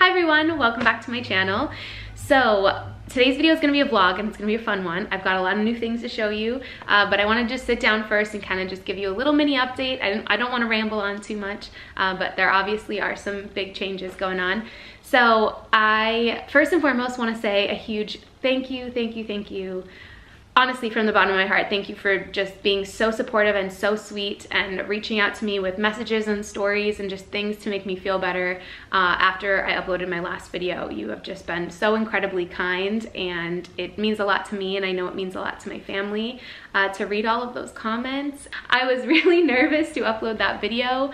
Hi everyone, welcome back to my channel. So today's video is going to be a vlog and it's going to be a fun one. I've got a lot of new things to show you, but I want to just sit down first and kind of just give you a little mini update. I don't want to ramble on too much, but there obviously are some big changes going on. So I first and foremost want to say a huge thank you. Honestly, from the bottom of my heart, thank you for just being so supportive and so sweet and reaching out to me with messages and stories and just things to make me feel better after I uploaded my last video. You have just been so incredibly kind and it means a lot to me, and I know it means a lot to my family to read all of those comments. I was really nervous to upload that video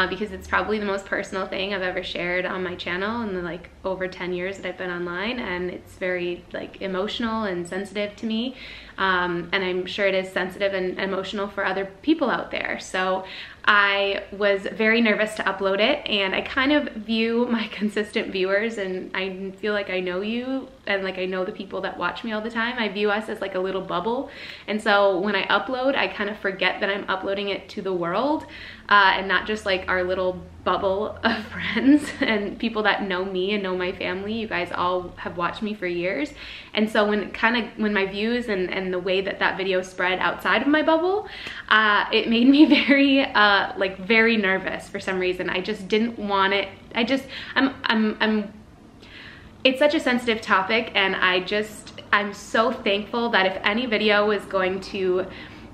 because it's probably the most personal thing I've ever shared on my channel in the over 10 years that I've been online, and it's very emotional and sensitive to me. And I'm sure it is sensitive and emotional for other people out there. So I was very nervous to upload it, and I kind of view my consistent viewers, and I feel like I know you and I know the people that watch me all the time. I view us as a little bubble, and so when I upload, I kind of forget that I'm uploading it to the world and not just our little bubble of friends and people that know me and know my family. You guys all have watched me for years, and so when my views and the way that video spread outside of my bubble, it made me very very nervous for some reason. I just didn't want it. It's such a sensitive topic, and I'm so thankful that if any video was going to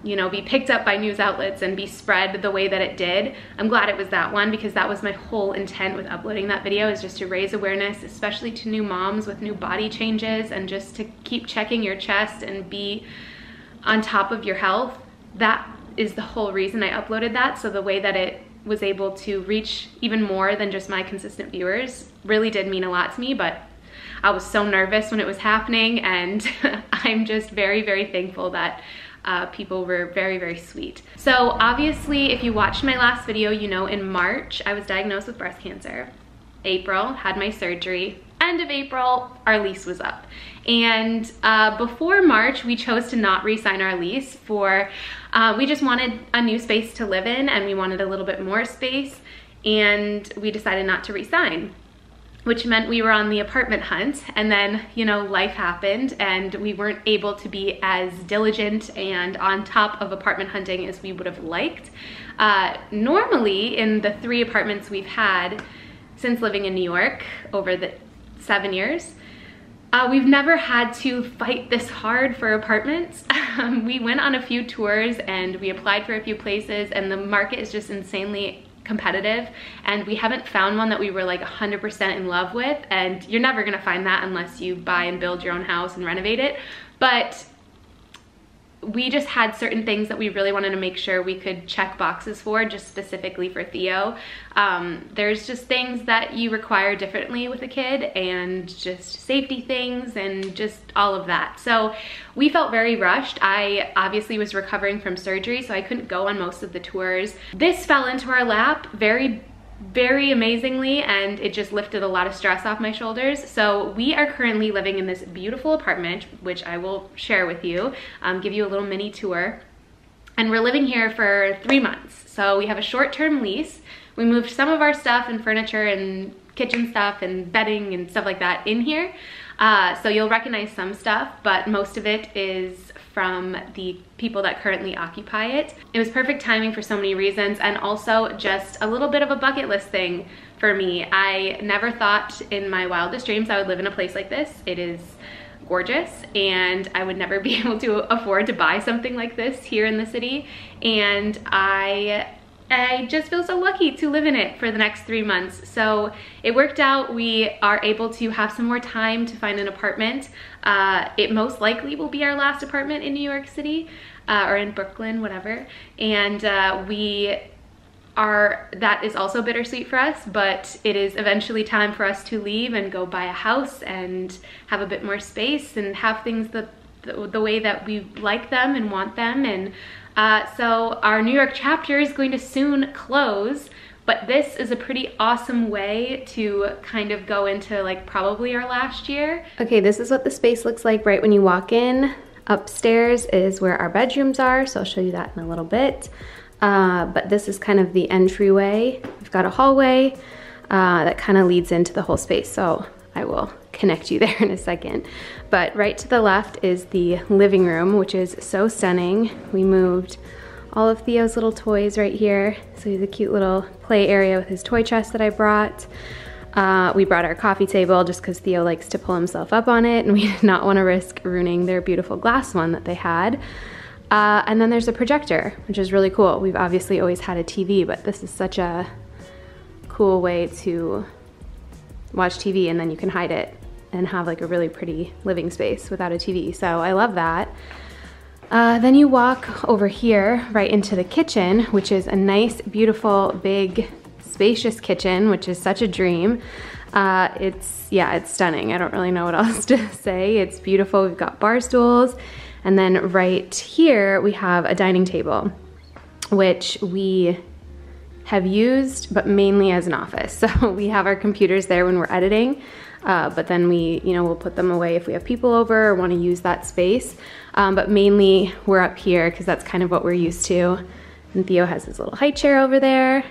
be picked up by news outlets and be spread the way that it did, I'm glad it was that one, because that was my whole intent with uploading that video, is just to raise awareness, especially to new moms with new body changes, and just to keep checking your chest and be on top of your health. That is the whole reason I uploaded that. So the way that it was able to reach even more than just my consistent viewers really did mean a lot to me, but I was so nervous when it was happening, and I'm just very thankful that people were very sweet. So obviously, if you watched my last video, in March I was diagnosed with breast cancer. April, had my surgery. End of April, our lease was up. And before March, we chose to not re-sign our lease we just wanted a new space to live in, and we wanted a little bit more space, and we decided not to re-sign, which meant we were on the apartment hunt. And then, life happened and we weren't able to be as diligent and on top of apartment hunting as we would have liked. Normally, in the 3 apartments we've had since living in New York over the 7 years, we've never had to fight this hard for apartments. We went on a few tours and we applied for a few places, and the market is just insanely competitive, and we haven't found one that we were 100% in love with, and you're never gonna find that unless you buy and build your own house and renovate it. But we just had certain things that we really wanted to make sure we could check boxes for, just specifically for Theo. There's just things that you require differently with a kid, and just safety things and just all of that. So we felt very rushed. I obviously was recovering from surgery, so I couldn't go on most of the tours. This fell into our lap very amazingly, and it just lifted a lot of stress off my shoulders. So we are currently living in this beautiful apartment, which I will share with you, give you a little mini tour. And we're living here for 3 months. So we have a short-term lease. We moved some of our stuff and furniture and kitchen stuff and bedding and stuff like that in here. So you'll recognize some stuff, but most of it is from the people that currently occupy it. It was perfect timing for so many reasons, and also just a little bit of a bucket list thing for me. I never thought in my wildest dreams I would live in a place like this. It is gorgeous, and I would never be able to afford to buy something like this here in the city, and I just feel so lucky to live in it for the next 3 months. So it worked out. We are able to have some more time to find an apartment. It most likely will be our last apartment in New York City or in Brooklyn, whatever. And that is also bittersweet for us, but it is eventually time for us to leave and go buy a house and have a bit more space and have things the way that we like them and want them. And so our New York chapter is going to soon close, but this is a pretty awesome way to kind of go into probably our last year. Okay, this is what the space looks like right when you walk in. Upstairs is where our bedrooms are, so I'll show you that in a little bit. But this is kind of the entryway. We've got a hallway. that kind of leads into the whole space. So I will connect you there in a second. But right to the left is the living room, which is so stunning. We moved all of Theo's little toys right here. So he has a cute little play area with his toy chest that I brought. We brought our coffee table just because Theo likes to pull himself up on it, and we did not want to risk ruining their beautiful glass one that they had. And then there's a projector, which is really cool. We've obviously always had a TV, but this is such a cool way to watch TV, and then you can hide it and have like a really pretty living space without a TV. So I love that. Then you walk over here right into the kitchen, which is a nice, beautiful, big, spacious kitchen, which is such a dream. It's stunning. I don't really know what else to say. It's beautiful. We've got bar stools. And then right here, we have a dining table, which we have used, but mainly as an office. So we have our computers there when we're editing, but then we'll put them away if we have people over or want to use that space. But mainly we're up here because that's kind of what we're used to. And Theo has his little high chair over there.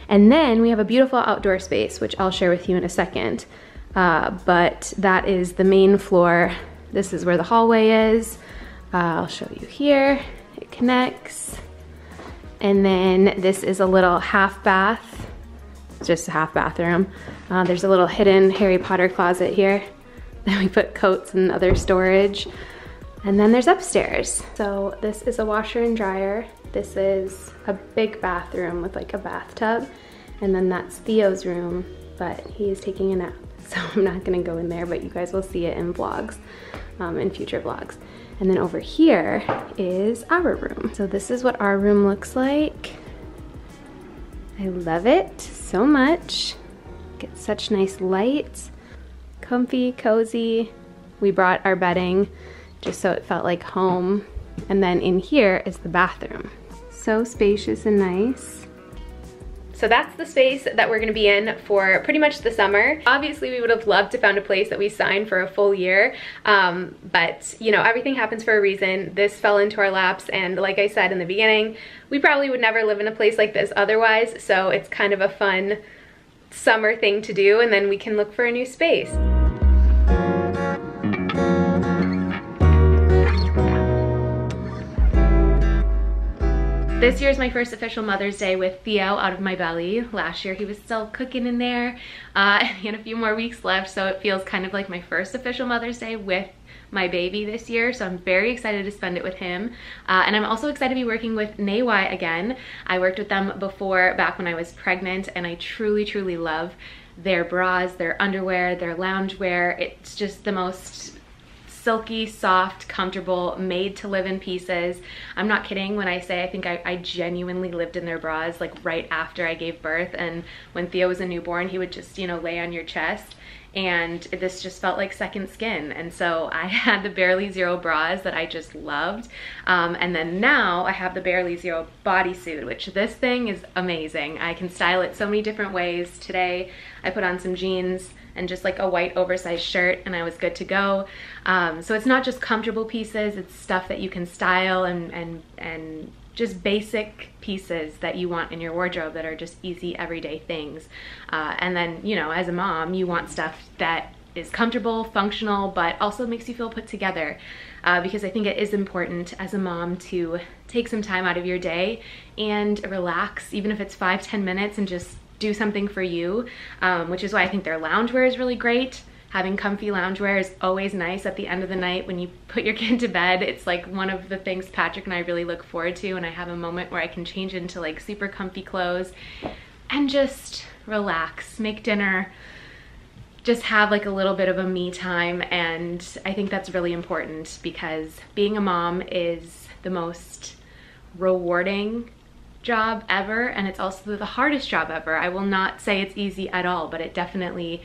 And then we have a beautiful outdoor space, which I'll share with you in a second. But that is the main floor. This is where the hallway is. I'll show you here. It connects. And then this is a little half bath, just a half bathroom. There's a little hidden Harry Potter closet here. Then we put coats and other storage. And then there's upstairs. So this is a washer and dryer. This is a big bathroom with like a bathtub. And then that's Theo's room, but he is taking a nap. So I'm not gonna go in there, but you guys will see it in vlogs, in future vlogs. And then over here is our room. So this is what our room looks like. I love it so much. Get such nice light, comfy, cozy. We brought our bedding just so it felt like home. And then in here is the bathroom. So spacious and nice. So that's the space that we're gonna be in for pretty much the summer. Obviously, we would have loved to found a place that we signed for a full year, but everything happens for a reason. This fell into our laps, and like I said in the beginning, we probably would never live in a place like this otherwise, so it's kind of a fun summer thing to do, and then we can look for a new space. This year is my first official Mother's Day with Theo out of my belly. Last year he was still cooking in there. He had a few more weeks left, so it feels kind of like my first official Mother's Day with my baby this year, so I'm very excited to spend it with him. And I'm also excited to be working with Naywai again. I worked with them before, back when I was pregnant, and I truly, truly love their bras, their underwear, their loungewear. It's just the most silky, soft, comfortable, made to live in pieces. I'm not kidding when I say I think I genuinely lived in their bras like right after I gave birth, and when Theo was a newborn he would just lay on your chest, and this just felt like second skin. And so I had the Barely Zero bras that I just loved, and then now I have the Barely Zero bodysuit, which this thing is amazing. I can style it so many different ways. Today I put on some jeans and just like a white oversized shirt, and I was good to go. So it's not just comfortable pieces, it's stuff that you can style and just basic pieces that you want in your wardrobe that are just easy everyday things. And then, as a mom, you want stuff that is comfortable, functional, but also makes you feel put together. Because I think it is important as a mom to take some time out of your day and relax, even if it's 5-10 minutes, and just do something for you, which is why I think their loungewear is really great. Having comfy loungewear is always nice at the end of the night when you put your kid to bed. It's like one of the things Patrick and I really look forward to, and I have a moment where I can change into like super comfy clothes and just relax, make dinner, just have like a little bit of a me time. And I think that's really important because being a mom is the most rewarding job ever, and it's also the hardest job ever. I will not say it's easy at all, but it definitely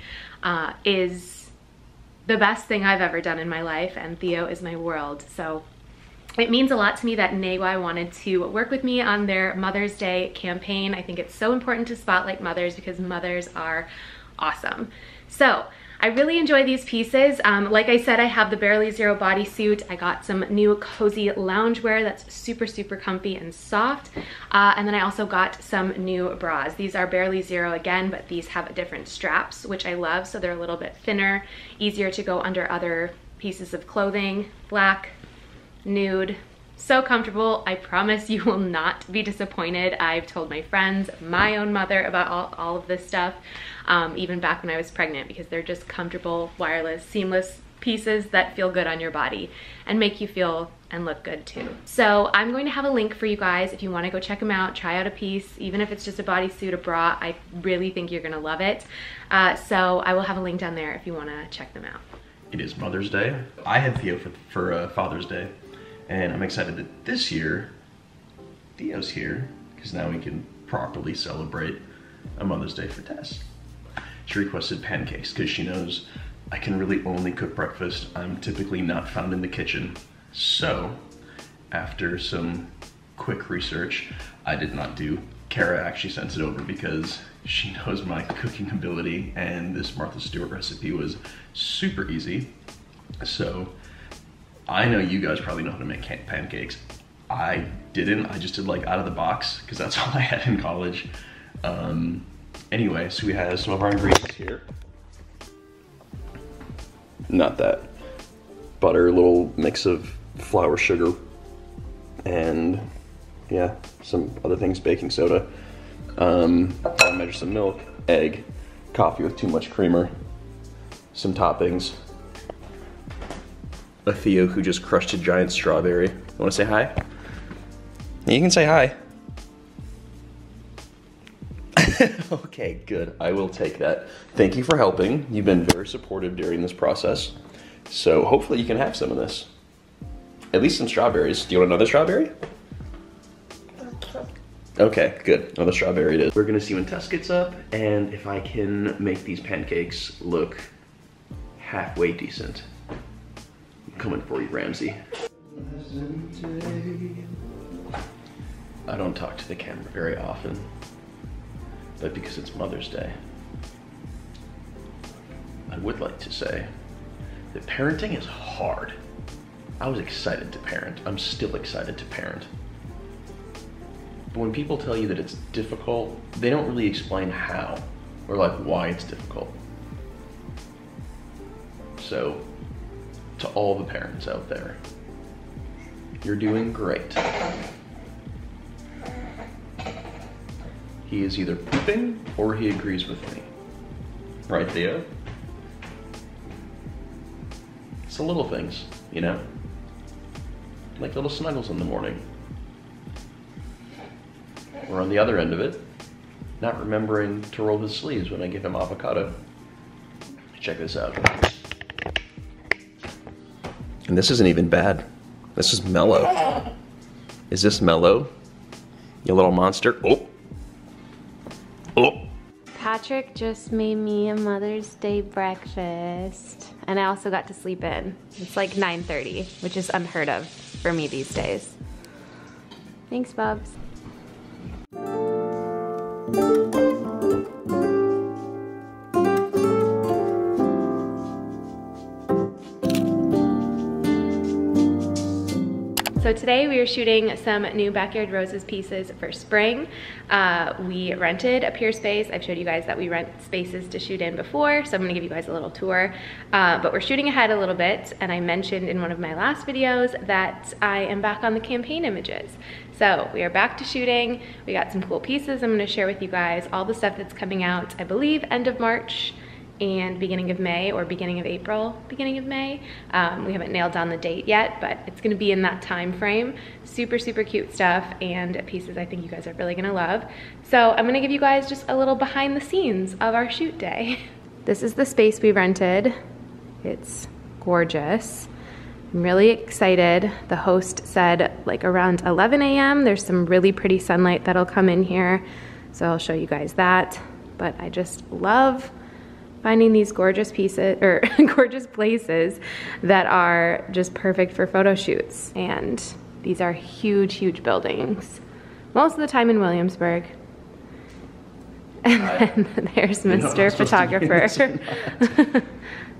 is the best thing I've ever done in my life, and Theo is my world. So it means a lot to me that Naywai wanted to work with me on their Mother's Day campaign. I think it's so important to spotlight mothers because mothers are awesome. So I really enjoy these pieces. Like I said, I have the Barely Zero bodysuit. I got some new cozy loungewear that's super, super comfy and soft. And then I also got some new bras. These are Barely Zero again, but these have different straps, which I love. So they're a little bit thinner, easier to go under other pieces of clothing. Black, nude, so comfortable. I promise you will not be disappointed. I've told my friends, my own mother about all of this stuff, even back when I was pregnant, because they're just comfortable, wireless, seamless pieces that feel good on your body and make you feel and look good too. So I'm going to have a link for you guys if you want to go check them out, try out a piece, even if it's just a bodysuit, a bra. I really think you're gonna love it. So I will have a link down there if you want to check them out. It is Mother's Day. I had Theo for Father's Day. And I'm excited that this year, Theo's here, because now we can properly celebrate a Mother's Day for Tess. She requested pancakes, because she knows I can really only cook breakfast. I'm typically not found in the kitchen. So, after some quick research, I did not do. Kara actually sent it over because she knows my cooking ability, and this Martha Stewart recipe was super easy. So, I know you guys probably know how to make pancakes. I didn't, I just did like out of the box because that's all I had in college. Anyway, so we have some of our ingredients here. Not that. Butter, a little mix of flour, sugar, and yeah, some other things, baking soda. I'll measure some milk, egg, coffee with too much creamer, some toppings. A Theo who just crushed a giant strawberry. Want to say hi? You can say hi. Okay, good. I will take that. Thank you for helping. You've been very supportive during this process. So hopefully you can have some of this. At least some strawberries. Do you want another strawberry? Okay, good. Another strawberry it is. We're gonna see when Tess gets up and if I can make these pancakes look halfway decent. Coming for you, Ramsey. I don't talk to the camera very often, but because it's Mother's Day, I would like to say that parenting is hard. I was excited to parent. I'm still excited to parent. But when people tell you that it's difficult, they don't really explain how or like why it's difficult. So, to all the parents out there, you're doing great. He is either pooping or he agrees with me. Right, Theo? It's the little things, you know? Like little snuggles in the morning. Or on the other end of it, not remembering to roll his sleeves when I give him avocado. Check this out. And this isn't even bad. This is mellow. Is this mellow? You little monster. Oh. Oh. Patrick just made me a Mother's Day breakfast. And I also got to sleep in. It's like 9:30, which is unheard of for me these days. Thanks, Bubs. So today we are shooting some new Backyard Roses pieces for spring. We rented a pier space. I've showed you guys that we rent spaces to shoot in before, so I'm gonna give you guys a little tour. But we're shooting ahead a little bit, and I mentioned in one of my last videos that I am back on the campaign images. So we are back to shooting. We got some cool pieces. I'm gonna share with you guys all the stuff that's coming out, I believe, end of March and beginning of May, or beginning of April, beginning of May. We haven't nailed down the date yet, but it's gonna be in that time frame. Super, super cute stuff and pieces I think you guys are really gonna love. So I'm gonna give you guys just a little behind the scenes of our shoot day. This is the space we rented. It's gorgeous. I'm really excited. The host said like around 11 a.m. there's some really pretty sunlight that'll come in here. So I'll show you guys that. But I just love finding these gorgeous pieces, or gorgeous places that are just perfect for photo shoots. And these are huge, huge buildings. Most of the time in Williamsburg. And then there's Mr. Photographer.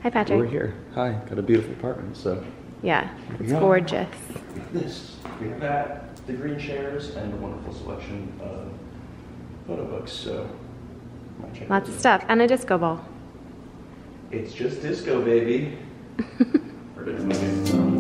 Hi, Patrick. We're here. Hi, got a beautiful apartment, so. Yeah, it's gorgeous. We have this, we have that, the green chairs, and a wonderful selection of photo books, so. Lots of stuff, and a disco ball. It's just disco, baby. Or did we make it?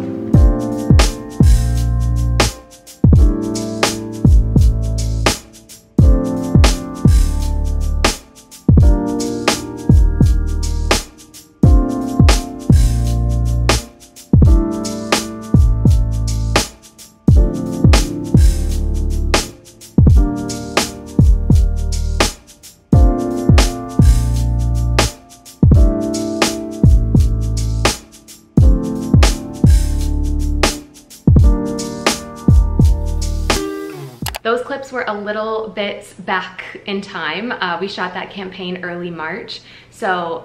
Those clips were a little bit back in time. We shot that campaign early March. So,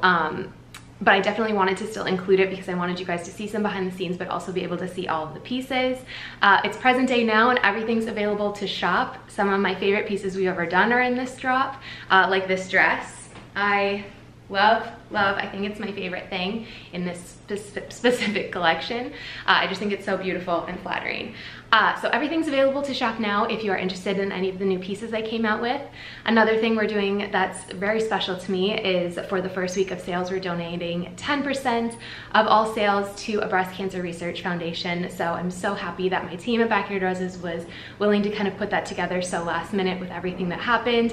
but I definitely wanted to still include it because I wanted you guys to see some behind the scenes, but also be able to see all of the pieces. It's present day now and everything's available to shop. Some of my favorite pieces we've ever done are in this drop, like this dress. I love, I think it's my favorite thing in this specific collection. I just think it's so beautiful and flattering. So everything's available to shop now if you are interested in any of the new pieces I came out with. Another thing we're doing that's very special to me is for the first week of sales, we're donating 10% of all sales to a breast cancer research foundation. So I'm so happy that my team at Backyard Roses was willing to kind of put that together so last minute with everything that happened.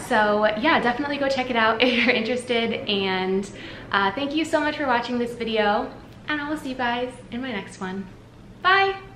So yeah, definitely go check it out if you're interested. And thank you so much for watching this video, and I will see you guys in my next one. Bye!